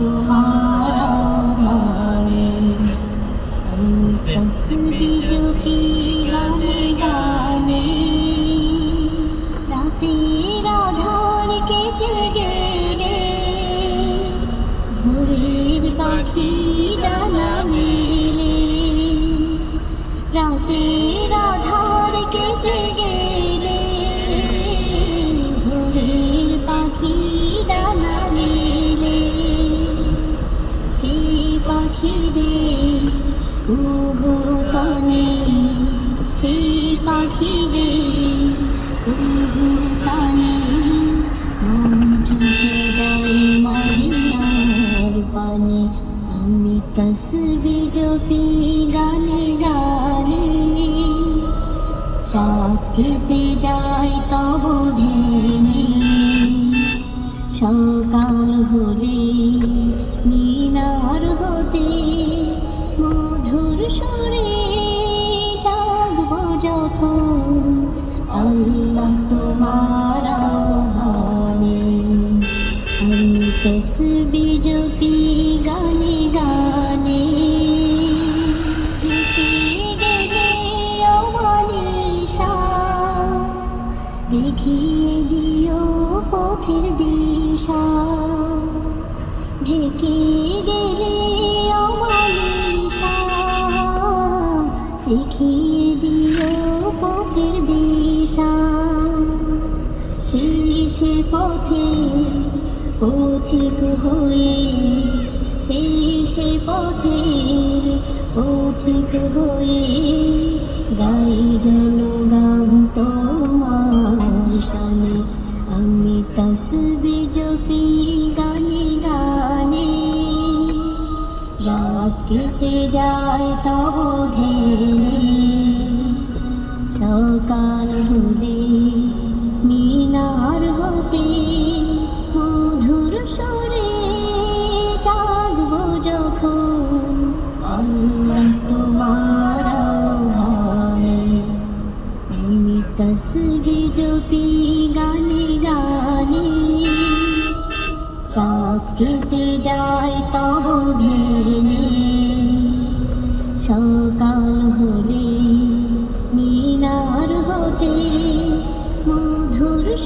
তোমার আহ্বানে আমি তসবিহ জপি গানে গানে রাতের আধার কেটে গেলে ভোরের পাখি ডানা মেলে রাতের আধার কেটে গেলে ভোরের পাখি ডানা মেলে সেই পাখিদের কুহুতানে সেই পাখিদের কুহুতানে মন ছুটে যায় মদিনার পানে আমি তসবিহ জপি গানে গানে রাত কেটে যায় তব ধ্যানে সকাল হলে মিনার হতে মধুর সুরে জাগবো যখন আল্লাহ তোমার আহ্বানে আমি তসবিহ জপি গানে গানে ঢুকে গেলে অমানিসা দেখিয়ে দিও পথের দিশা ঢেকে গেলে অমানিসা দেখিয়ে দিও পথের দিশা সেই পথে পথিক হয়ে সেই পথের পথিক হয়ে গাই যেন গান তোমার শানে আমি তসবিহ জপি গানে গানে রাত কেটে যায় তব ধ্যানে সকাল হলে মিনার হতে মধুর সুরে জাগবো যখন আল্লাহ তোমার আহ্বানে আমি তসবিহ জপি গানে গানে রাত কেটে যায় তব ধ্যানে